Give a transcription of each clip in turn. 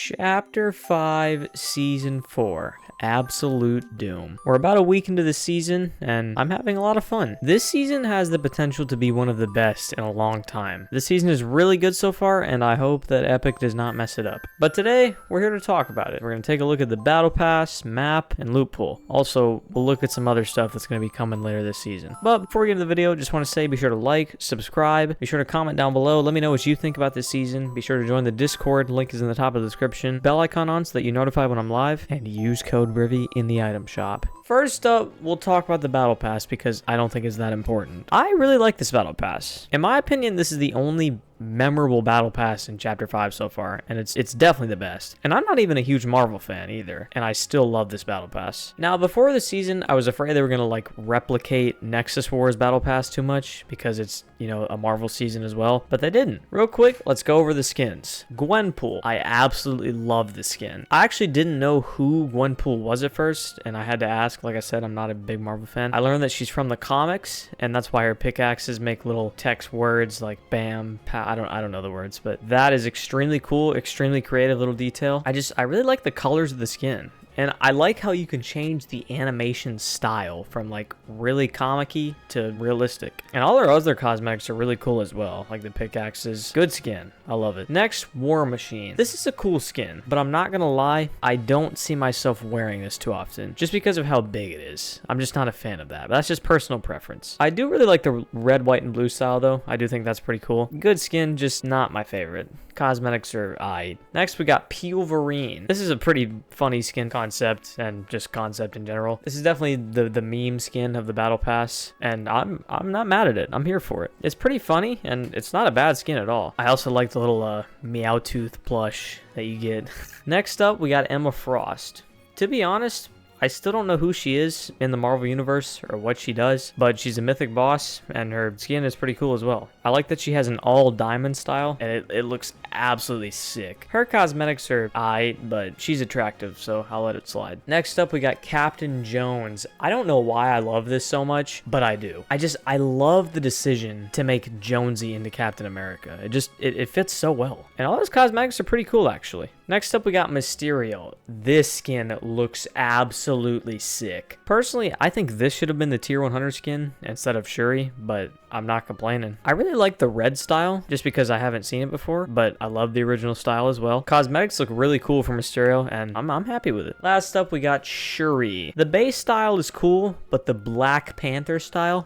Chapter 5, Season 4, Absolute Doom. We're about a week into the season, and I'm having a lot of fun. This season has the potential to be one of the best in a long time. This season is really good so far, and I hope that Epic does not mess it up. But today, we're here to talk about it. We're going to take a look at the Battle Pass, map, and loot pool. Also, we'll look at some other stuff that's going to be coming later this season. But before we get into the video, just want to say be sure to like, subscribe, be sure to comment down below. Let me know what you think about this season. Be sure to join the Discord. Link is in the top of the description. Bell icon on so that you're notified when I'm live, and use code Brivy in the item shop. First up, we'll talk about the Battle Pass because I don't think it's that important. I really like this Battle Pass. In my opinion, this is the only memorable Battle Pass in Chapter 5 so far, and it's definitely the best. And I'm not even a huge Marvel fan either, and I still love this Battle Pass. Now, before the season, I was afraid they were gonna replicate Nexus Wars Battle Pass too much because it's, a Marvel season as well, but they didn't. Real quick, let's go over the skins. Gwenpool. I absolutely love this skin. I actually didn't know who Gwenpool was at first, and I had to ask. Like I said, I'm not a big Marvel fan. I learned that she's from the comics, and that's why her pickaxes make little text words like bam, pow. I don't know the words, but that is extremely cool, extremely creative little detail. I really like the colors of the skin. And I like how you can change the animation style from really comic-y to realistic. And all their other cosmetics are really cool as well, like the pickaxes. Good skin. I love it. Next, War Machine. This is a cool skin, but I'm not gonna lie, I don't see myself wearing this too often, just because of how big it is. I'm just not a fan of that, but that's just personal preference. I do really like the red, white, and blue style though. I do think that's pretty cool. Good skin, just not my favorite. Cosmetics are aight. Next, we got Pulverine. This is a pretty funny skin concept and just concept in general. This is definitely the meme skin of the Battle Pass, and I'm not mad at it. I'm here for it. It's pretty funny, and it's not a bad skin at all. I also like the little Meowtooth plush that you get. Next up, we got Emma Frost. To be honest, I still don't know who she is in the Marvel Universe or what she does, but she's a mythic boss, and her skin is pretty cool as well. I like that she has an all diamond style, and it looks absolutely sick. Her cosmetics are aight, but she's attractive, so I'll let it slide. Next up, we got Captain Jones. I don't know why I love this so much, but I do. I love the decision to make Jonesy into Captain America. It fits so well. And all those cosmetics are pretty cool, actually. Next up, we got Mysterio. This skin looks absolutely sick. Personally, I think this should have been the tier 100 skin instead of Shuri, but I'm not complaining. I really like the red style just because I haven't seen it before, but I love the original style as well. Cosmetics look really cool for Mysterio, and I'm happy with it. Last up, we got Shuri. The base style is cool, but the Black Panther style,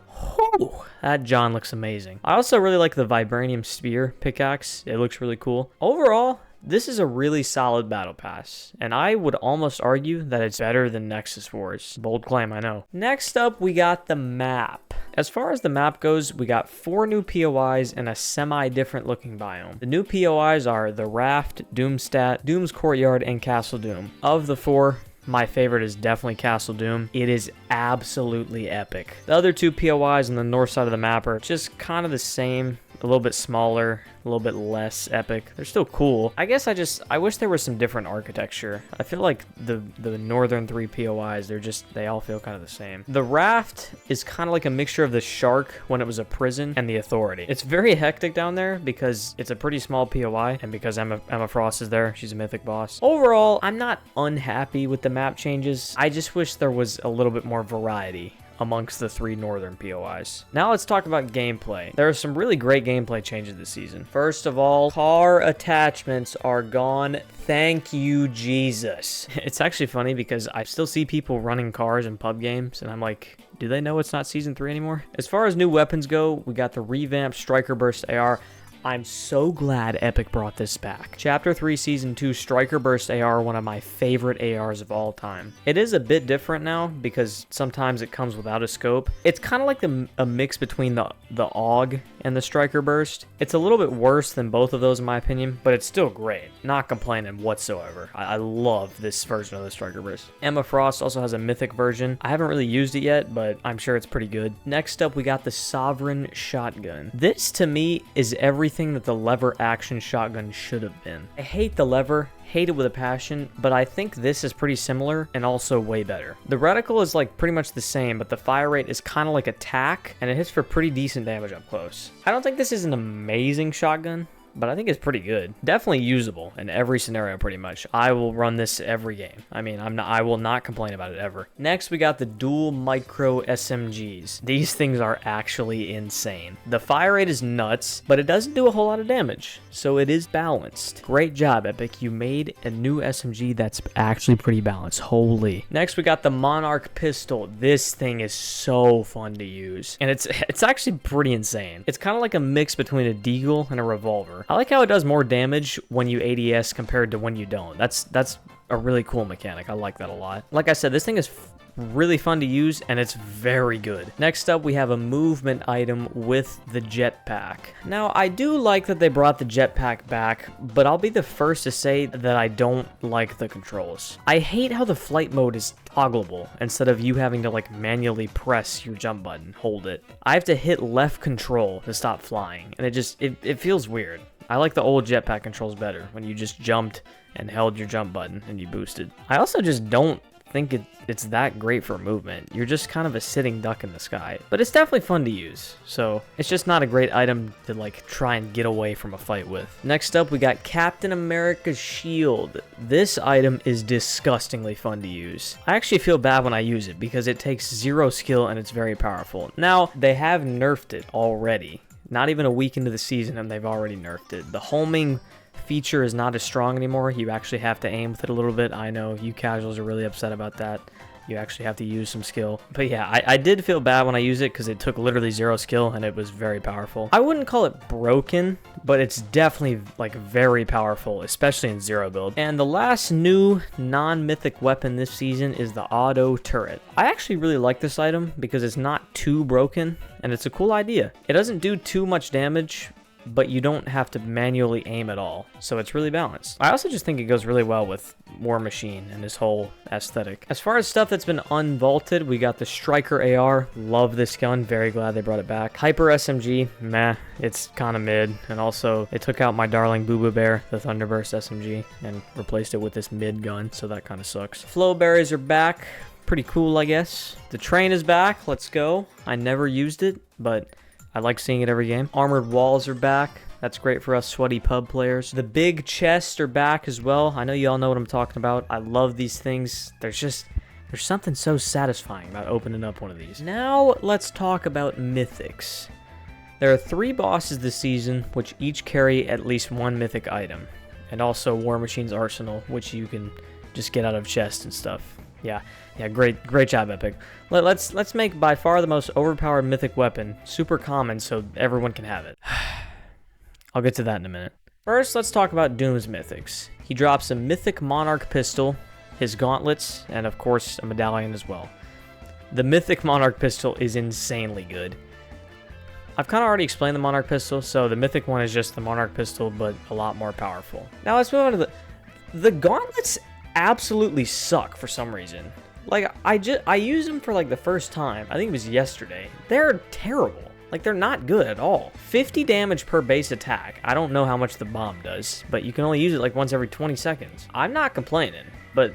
that John looks amazing. I also really like the Vibranium Spear pickaxe. It looks really cool. Overall, this is a really solid Battle Pass, and I would almost argue that it's better than Nexus Wars. Bold claim, I know. Next up, we got the map. As far as the map goes, we got 4 new POIs and a semi-different looking biome. The new POIs are the Raft, Doomstat, Doom's Courtyard, and Castle Doom. Of the 4, my favorite is definitely Castle Doom. It is absolutely epic. The other 2 POIs on the north side of the map are just kind of the same, a little bit smaller, a little bit less epic. They're still cool. I guess I wish there was some different architecture. I feel like the northern 3 POIs, they all feel kind of the same. The Raft is kind of like a mixture of the Shark when it was a prison and the Authority. It's very hectic down there because it's a pretty small POI, and because Emma Frost is there, she's a mythic boss. Overall, I'm not unhappy with the map changes. I just wish there was a little bit more variety amongst the 3 northern POIs. Now let's talk about gameplay. There are some really great gameplay changes this season. First of all, car attachments are gone. Thank you, Jesus. It's actually funny because I still see people running cars in pub games, and I'm like, do they know it's not Season 3 anymore? As far as new weapons go, we got the revamped Striker Burst AR. I'm so glad Epic brought this back. Chapter 3 Season 2 Striker Burst AR, one of my favorite ARs of all time. It is a bit different now because sometimes it comes without a scope. It's kind of like a mix between the AUG and the Striker Burst. It's a little bit worse than both of those in my opinion, but it's still great. Not complaining whatsoever. I love this version of the Striker Burst. Emma Frost also has a mythic version. I haven't really used it yet, but I'm sure it's pretty good. Next up, we got the Sovereign Shotgun. This to me is everything that the lever action shotgun should have been. I hate the lever, hate it with a passion, but I think this is pretty similar and also way better. The reticle is pretty much the same, but the fire rate is kind of like attack, and it hits for pretty decent damage up close. I don't think this is an amazing shotgun, but I think it's pretty good. Definitely usable in every scenario pretty much. I will run this every game. I mean, I will not complain about it ever. Next, we got the dual micro SMGs. These things are actually insane. The fire rate is nuts, but it doesn't do a whole lot of damage, so it is balanced. Great job, Epic. You made a new SMG that's actually pretty balanced. Holy. Next, we got the Monarch pistol. This thing is so fun to use, and it's actually pretty insane. It's kind of like a mix between a deagle and a revolver. I like how it does more damage when you ADS compared to when you don't. That's a really cool mechanic. I like that a lot. Like I said, this thing is really fun to use, and it's very good. Next up, we have a movement item with the jetpack. Now, I do like that they brought the jetpack back, but I'll be the first to say that I don't like the controls. I hate how the flight mode is toggleable instead of you having to like manually press your jump button, hold it. I have to hit left control to stop flying, and it feels weird. I like the old jetpack controls better when you just jumped and held your jump button and you boosted. I also just don't think it's that great for movement. You're just kind of a sitting duck in the sky, but it's definitely fun to use. So it's just not a great item to like try and get away from a fight with. Next up, we got Captain America's shield. This item is disgustingly fun to use. I actually feel bad when I use it because it takes 0 skill and it's very powerful. Now, they have nerfed it already. Not even a week into the season and they've already nerfed it. The homing feature is not as strong anymore. You actually have to aim with it a little bit. I know you casuals are really upset about that. You actually have to use some skill. But yeah, I did feel bad when I used it because it took literally 0 skill and it was very powerful. I wouldn't call it broken, but it's definitely like very powerful, especially in 0 build. And the last new non-mythic weapon this season is the auto turret. I actually really like this item because it's not too broken and it's a cool idea. It doesn't do too much damage, but you don't have to manually aim at all, so it's really balanced. I also just think it goes really well with War Machine and his whole aesthetic. As far as stuff that's been unvaulted, we got the Striker AR. Love this gun, very glad they brought it back. Hyper SMG, meh, it's kind of mid. And also, they took out my darling Boo Boo Bear, the Thunderburst SMG, and replaced it with this mid gun, so that kind of sucks. Flow berries are back. Pretty cool, I guess. The train is back, let's go. I never used it, but I like seeing it every game. Armored walls are back. That's great for us sweaty pub players. The big chests are back as well. I know you all know what I'm talking about. I love these things. There's something so satisfying about opening up one of these. Now let's talk about mythics. There are 3 bosses this season, which each carry at least 1 mythic item. And also War Machine's arsenal, which you can just get out of chests and stuff. Yeah, great job, Epic. Let's make by far the most overpowered mythic weapon super common so everyone can have it. I'll get to that in a minute. First, let's talk about Doom's mythics. He drops a mythic Monarch pistol, his gauntlets, and of course a medallion as well. The mythic Monarch pistol is insanely good. I've kind of already explained the Monarch pistol, so the mythic one is just the Monarch pistol, but a lot more powerful. Now let's move on to the gauntlets. Absolutely suck for some reason. Like, I used them for like the first time. I think it was yesterday. They're terrible. Like, they're not good at all. 50 damage per base attack. I don't know how much the bomb does, but you can only use it like once every 20 seconds. I'm not complaining, but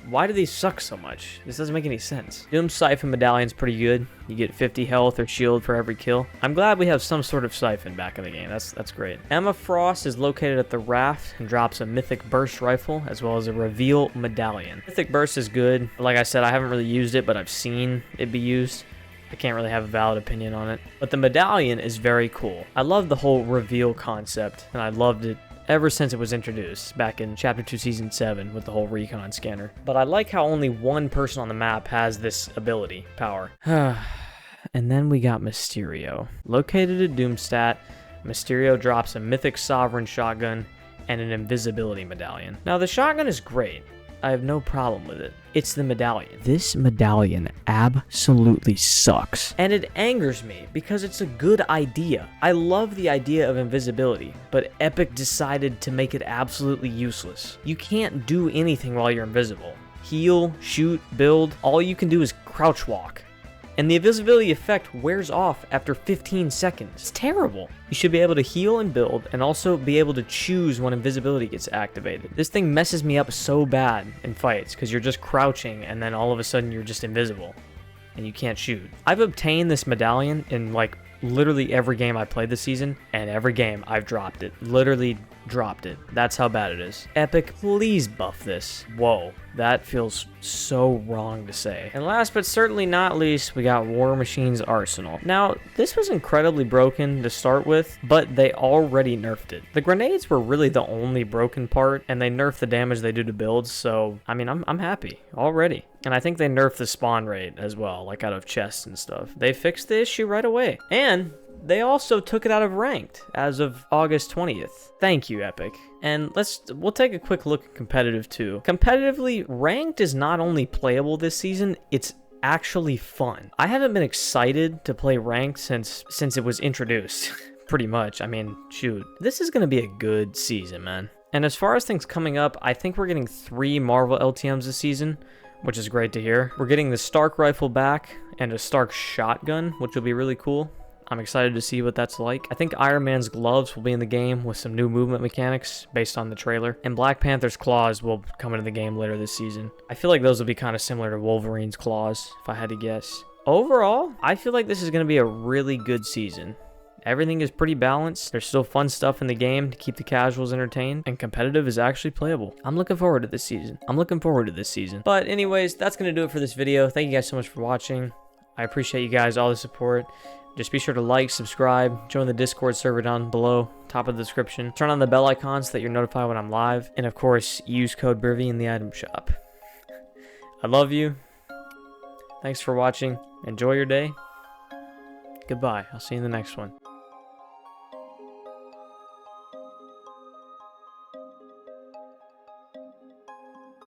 why do these suck so much? This doesn't make any sense. Doom's Siphon Medallion's pretty good. You get 50 health or shield for every kill. I'm glad we have some sort of Siphon back in the game. That's great. Emma Frost is located at the raft and drops a Mythic Burst rifle as well as a Reveal Medallion. Mythic Burst is good. Like I said, I haven't really used it, but I've seen it be used. I can't really have a valid opinion on it. But the medallion is very cool. I love the whole reveal concept, and I loved it ever since it was introduced back in Chapter 2, Season 7 with the whole recon scanner. But I like how only one person on the map has this ability, power. And then we got Mysterio. Located at Doomstat, Mysterio drops a Mythic Sovereign shotgun and an invisibility medallion. Now the shotgun is great. I have no problem with it. It's the medallion. This medallion absolutely sucks. And it angers me because it's a good idea. I love the idea of invisibility, but Epic decided to make it absolutely useless. You can't do anything while you're invisible. Heal, shoot, build, all you can do is crouch walk. And the invisibility effect wears off after 15 seconds. It's terrible. You should be able to heal and build, and also be able to choose when invisibility gets activated. This thing messes me up so bad in fights, because you're just crouching, and then all of a sudden you're just invisible, and you can't shoot. I've obtained this medallion in like literally every game I played this season, and every game I've dropped it. Literally dropped it. That's how bad it is. Epic, please buff this. Whoa, that feels so wrong to say. And last but certainly not least, we got War Machine's Arsenal. Now, this was incredibly broken to start with, but they already nerfed it. The grenades were really the only broken part, and they nerfed the damage they do to builds, so, I mean, I'm happy already. And I think they nerfed the spawn rate as well, like out of chests and stuff. They fixed the issue right away. And they also took it out of ranked as of August 20th. Thank you, Epic. And we'll take a quick look at competitive too. Competitively, ranked is not only playable this season, it's actually fun. I haven't been excited to play ranked since it was introduced. Pretty much. I mean, shoot. This is gonna be a good season, man. And as far as things coming up, I think we're getting 3 Marvel LTMs this season, which is great to hear. We're getting the Stark rifle back and a Stark shotgun, which will be really cool. I'm excited to see what that's like. I think Iron Man's gloves will be in the game with some new movement mechanics based on the trailer. And Black Panther's claws will come into the game later this season. I feel like those will be kind of similar to Wolverine's claws, if I had to guess. Overall, I feel like this is going to be a really good season. Everything is pretty balanced. There's still fun stuff in the game to keep the casuals entertained, and competitive is actually playable. I'm looking forward to this season. But anyways, that's going to do it for this video. Thank you guys so much for watching. I appreciate you guys, all the support. Just be sure to like, subscribe, join the Discord server down below, top of the description. Turn on the bell icon so that you're notified when I'm live. And of course, use code Brivy in the item shop. I love you. Thanks for watching. Enjoy your day. Goodbye. I'll see you in the next one.